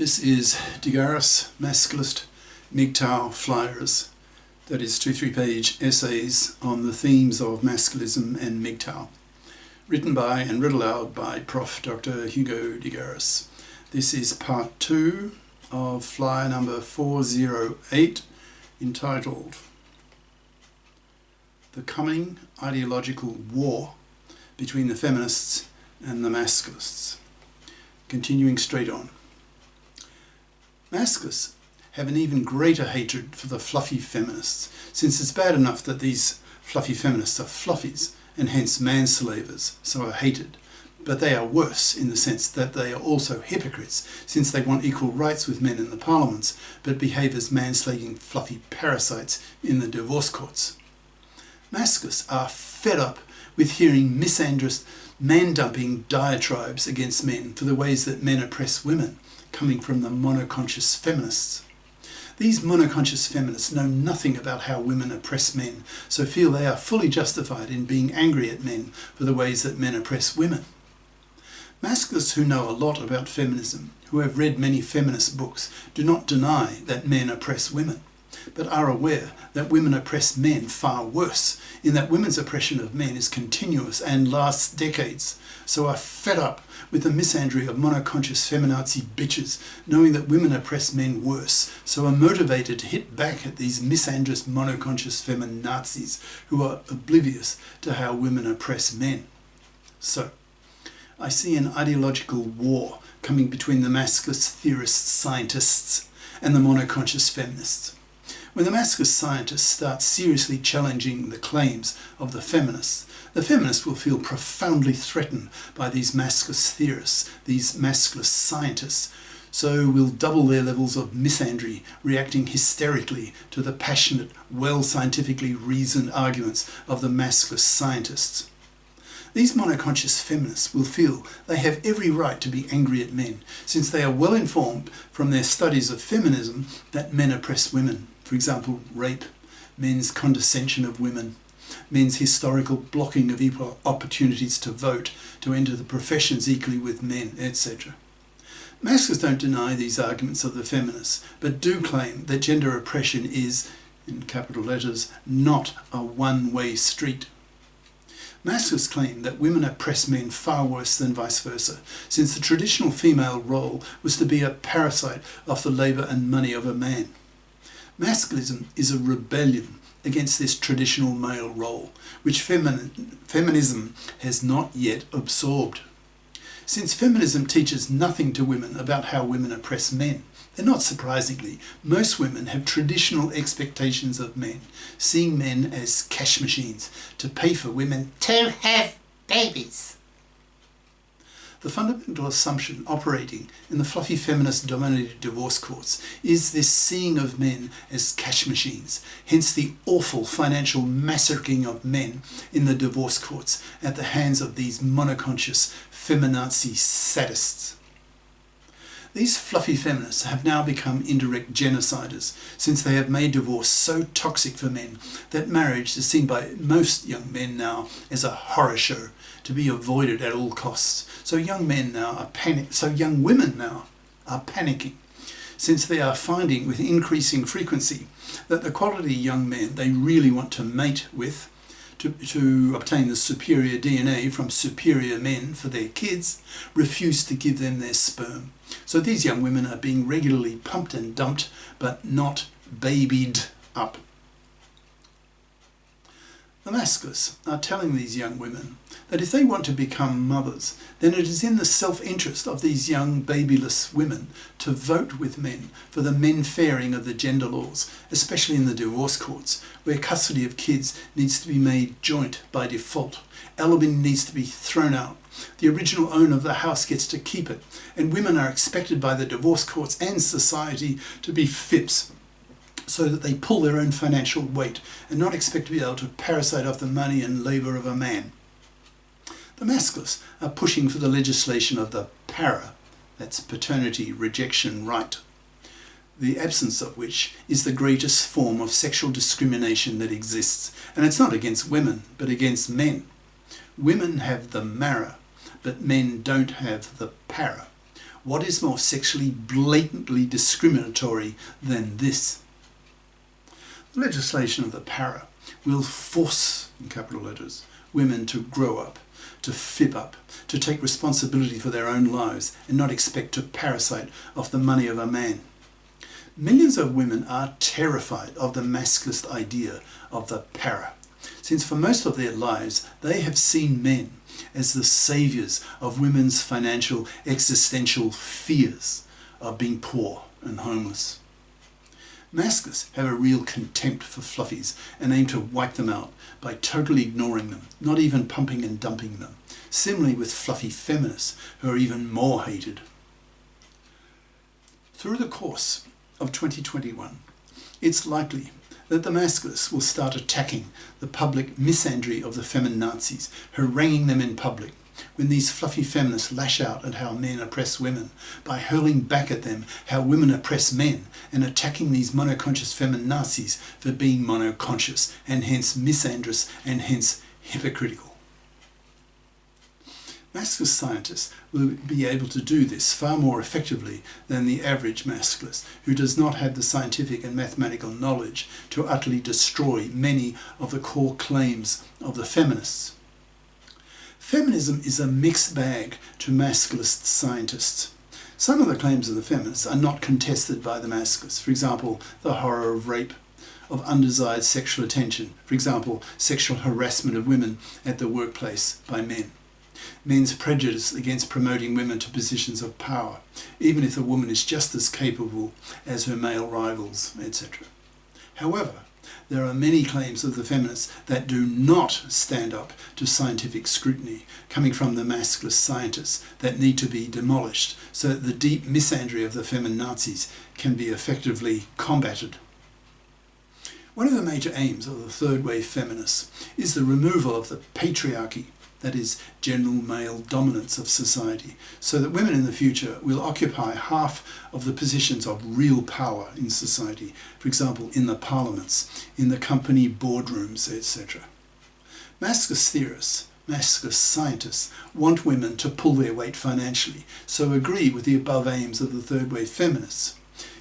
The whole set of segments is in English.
This is GARIS, Masculist, MGTOW flyers, that is 2-3 page essays on the themes of Masculism and MGTOW, written by and read aloud by Prof. Dr. Hugo de Garis. This is part 2 of flyer number 408, entitled The Coming Ideological War Between the Feminists and the Masculists. Continuing straight on. Masculists have an even greater hatred for the fluffy feminists, since it's bad enough that these fluffy feminists are fluffies and hence manslavers, so are hated. But they are worse in the sense that they are also hypocrites, since they want equal rights with men in the parliaments, but behave as manslaying fluffy parasites in the divorce courts. Masculists are fed up with hearing misandrist, man-dumping diatribes against men for the ways that men oppress women, coming from the monoconscious feminists. These monoconscious feminists know nothing about how women oppress men, so feel they are fully justified in being angry at men for the ways that men oppress women. Masculists who know a lot about feminism, who have read many feminist books, do not deny that men oppress women, but are aware that women oppress men far worse, in that women's oppression of men is continuous and lasts decades, so are fed up with the misandry of monoconscious feminazi bitches, knowing that women oppress men worse, so are motivated to hit back at these misandrous monoconscious feminazis who are oblivious to how women oppress men. So, I see an ideological war coming between the masculist theorist scientists and the monoconscious feminists. When the masculist scientists start seriously challenging the claims of the feminists will feel profoundly threatened by these masculist theorists, these masculist scientists, so will double their levels of misandry, reacting hysterically to the passionate, well-scientifically reasoned arguments of the masculist scientists. These monoconscious feminists will feel they have every right to be angry at men, since they are well informed from their studies of feminism that men oppress women. For example, rape, men's condescension of women, men's historical blocking of equal opportunities to vote, to enter the professions equally with men, etc. Masculists don't deny these arguments of the feminists, but do claim that gender oppression is, in capital letters, not a one-way street. Masculists claim that women oppress men far worse than vice versa, since the traditional female role was to be a parasite off the labour and money of a man. Masculism is a rebellion against this traditional male role, which feminism has not yet absorbed. Since feminism teaches nothing to women about how women oppress men, then not surprisingly, most women have traditional expectations of men, seeing men as cash machines to pay for women to have babies. The fundamental assumption operating in the fluffy feminist-dominated divorce courts is this seeing of men as cash machines, hence the awful financial massacring of men in the divorce courts at the hands of these monoconscious feminazi sadists. These fluffy feminists have now become indirect genociders, since they have made divorce so toxic for men that marriage is seen by most young men now as a horror show to be avoided at all costs. So young women now are panicking, since they are finding with increasing frequency that the quality young men they really want to mate with, to obtain the superior DNA from superior men for their kids, refuse to give them their sperm. So these young women are being regularly pumped and dumped, but not babied up. The masculists are telling these young women that if they want to become mothers, then it is in the self-interest of these young babyless women to vote with men for the men-fairing of the gender laws, especially in the divorce courts, where custody of kids needs to be made joint by default. Alimony needs to be thrown out. The original owner of the house gets to keep it, and women are expected by the divorce courts and society to be FIPs, so that they pull their own financial weight and not expect to be able to parasite off the money and labour of a man. The masculists are pushing for the legislation of the para, that's paternity rejection right, the absence of which is the greatest form of sexual discrimination that exists, and it's not against women, but against men. Women have the mara, but men don't have the para. What is more sexually blatantly discriminatory than this? The legislation of the para will force, in capital letters, women to grow up, to fib up, to take responsibility for their own lives and not expect to parasite off the money of a man. Millions of women are terrified of the masculist idea of the para, since for most of their lives they have seen men as the saviours of women's financial existential fears of being poor and homeless. Masculists have a real contempt for fluffies and aim to wipe them out by totally ignoring them, not even pumping and dumping them. Similarly with fluffy feminists, who are even more hated. Through the course of 2021, it's likely that the Masculists will start attacking the public misandry of the feminazis, haranguing them in public, when these fluffy feminists lash out at how men oppress women, by hurling back at them how women oppress men, and attacking these monoconscious feminazis for being monoconscious, and hence misandrous, and hence hypocritical. Masculist scientists will be able to do this far more effectively than the average masculist, who does not have the scientific and mathematical knowledge to utterly destroy many of the core claims of the feminists. Feminism is a mixed bag to masculist scientists. Some of the claims of the feminists are not contested by the masculists. For example, the horror of rape, of undesired sexual attention. For example, sexual harassment of women at the workplace by men. Men's prejudice against promoting women to positions of power, even if the woman is just as capable as her male rivals, etc. However, there are many claims of the feminists that do not stand up to scientific scrutiny, coming from the masculist scientists, that need to be demolished so that the deep misandry of the feminazis can be effectively combated. One of the major aims of the third wave feminists is the removal of the patriarchy, that is, general male dominance of society, so that women in the future will occupy half of the positions of real power in society, for example, in the parliaments, in the company boardrooms, etc. Masculist theorists, masculist scientists want women to pull their weight financially, so agree with the above aims of the third wave feminists.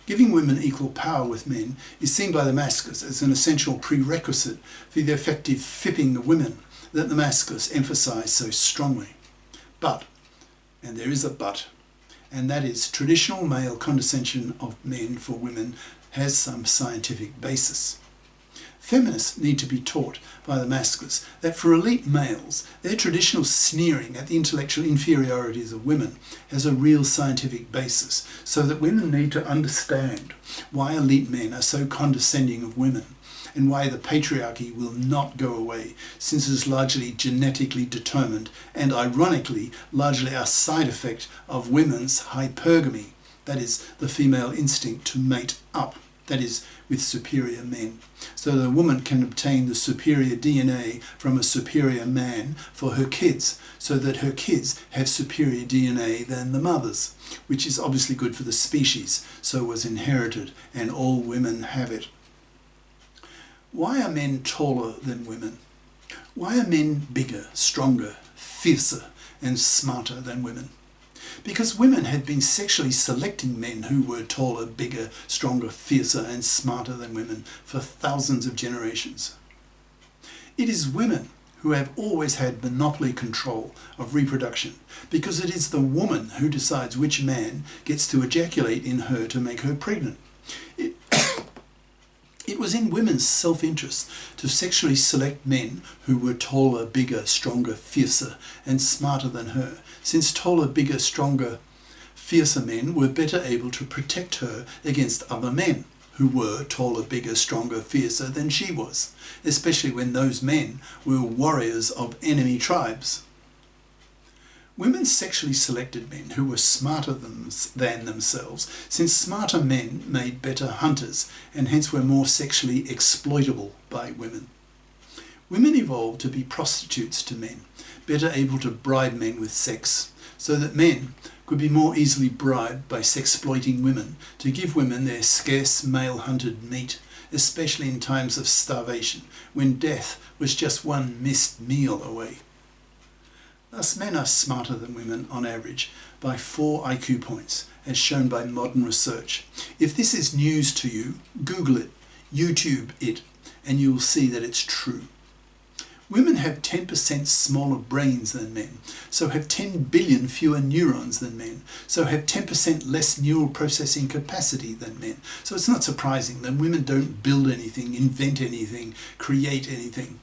Giving women equal power with men is seen by the masculists as an essential prerequisite for the effective fipping of women that the masculists emphasise so strongly. But, and there is a but, and that is traditional male condescension of men for women has some scientific basis. Feminists need to be taught by the masculists that for elite males, their traditional sneering at the intellectual inferiorities of women has a real scientific basis, so that women need to understand why elite men are so condescending of women, and why the patriarchy will not go away, since it is largely genetically determined and, ironically, largely a side effect of women's hypergamy, that is, the female instinct to mate up, that is, with superior men, so that a woman can obtain the superior DNA from a superior man for her kids, so that her kids have superior DNA than the mothers, which is obviously good for the species, so was inherited, and all women have it. Why are men taller than women? Why are men bigger, stronger, fiercer, and smarter than women? Because women had been sexually selecting men who were taller, bigger, stronger, fiercer, and smarter than women for thousands of generations. It is women who have always had monopoly control of reproduction, because it is the woman who decides which man gets to ejaculate in her to make her pregnant. It was in women's self-interest to sexually select men who were taller, bigger, stronger, fiercer, and smarter than her, since taller, bigger, stronger, fiercer men were better able to protect her against other men who were taller, bigger, stronger, fiercer than she was, especially when those men were warriors of enemy tribes. Women sexually selected men who were smarter than themselves, since smarter men made better hunters and hence were more sexually exploitable by women. Women evolved to be prostitutes to men, better able to bribe men with sex, so that men could be more easily bribed by sexploiting women to give women their scarce male-hunted meat, especially in times of starvation, when death was just one missed meal away. Thus, men are smarter than women on average by 4 IQ points, as shown by modern research. If this is news to you, Google it, YouTube it, and you will see that it's true. Women have 10% smaller brains than men, so have 10 billion fewer neurons than men, so have 10% less neural processing capacity than men. So it's not surprising that women don't build anything, invent anything, create anything.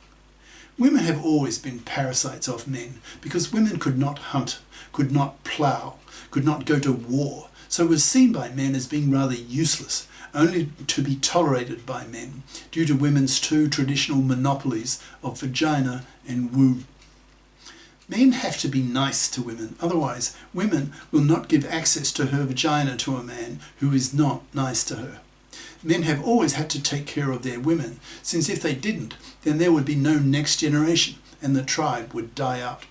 Women have always been parasites of men because women could not hunt, could not plough, could not go to war, so was seen by men as being rather useless, only to be tolerated by men due to women's 2 traditional monopolies of vagina and womb. Men have to be nice to women, otherwise women will not give access to her vagina to a man who is not nice to her. Men have always had to take care of their women, since if they didn't, then there would be no next generation and the tribe would die out.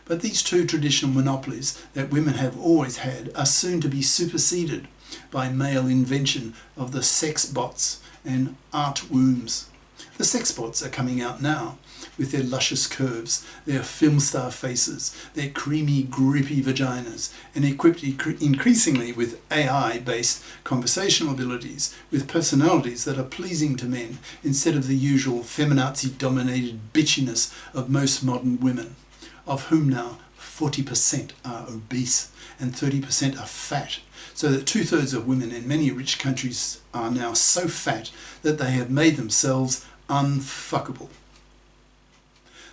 But these 2 traditional monopolies that women have always had are soon to be superseded by male invention of the sex bots and art wombs. The sex bots are coming out now, with their luscious curves, their film star faces, their creamy, grippy vaginas, and equipped increasingly with AI-based conversational abilities, with personalities that are pleasing to men, instead of the usual feminazi-dominated bitchiness of most modern women, of whom now 40% are obese and 30% are fat, so that 2/3 of women in many rich countries are now so fat that they have made themselves unfuckable.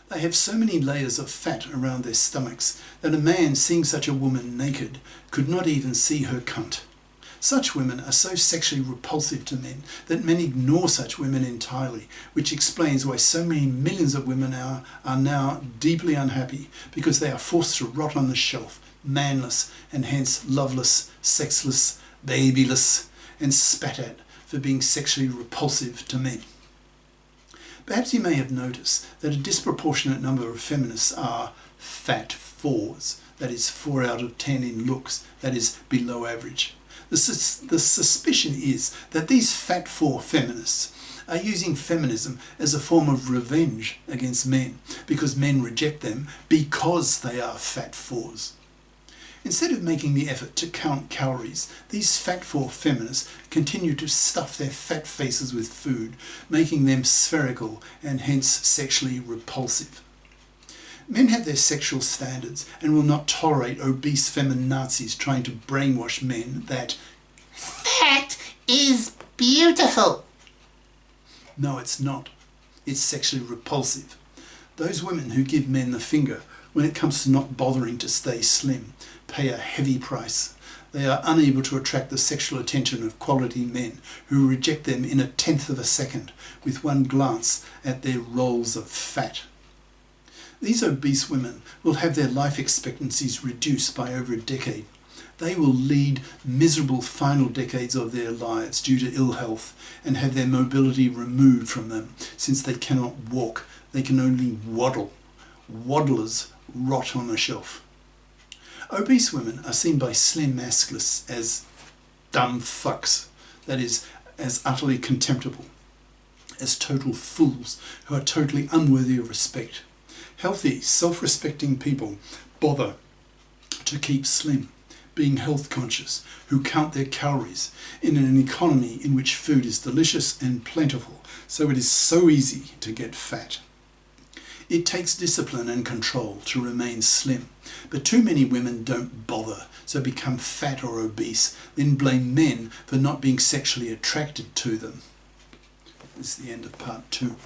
They have so many layers of fat around their stomachs that a man seeing such a woman naked could not even see her cunt. Such women are so sexually repulsive to men that men ignore such women entirely, which explains why so many millions of women are now deeply unhappy, because they are forced to rot on the shelf, manless and hence loveless, sexless, babyless, and spat at for being sexually repulsive to men. Perhaps you may have noticed that a disproportionate number of feminists are fat 4s, that is 4 out of 10 in looks, that is below average. The suspicion is that these fat 4 feminists are using feminism as a form of revenge against men, because men reject them because they are fat 4s. Instead of making the effort to count calories, these fat 4 feminists continue to stuff their fat faces with food, making them spherical and hence sexually repulsive. Men have their sexual standards and will not tolerate obese feminazis trying to brainwash men that fat is beautiful. No, it's not. It's sexually repulsive. Those women who give men the finger when it comes to not bothering to stay slim pay a heavy price. They are unable to attract the sexual attention of quality men who reject them in 1/10 of a second with one glance at their rolls of fat. These obese women will have their life expectancies reduced by over a decade. They will lead miserable final decades of their lives due to ill health and have their mobility removed from them, since they cannot walk, they can only waddle. Waddlers rot on a shelf. Obese women are seen by slim masculists as dumb fucks, that is, as utterly contemptible, as total fools who are totally unworthy of respect. Healthy, self-respecting people bother to keep slim, being health conscious, who count their calories in an economy in which food is delicious and plentiful, so it is so easy to get fat. It takes discipline and control to remain slim, but too many women don't bother, so become fat or obese, then blame men for not being sexually attracted to them. This is the end of part 2.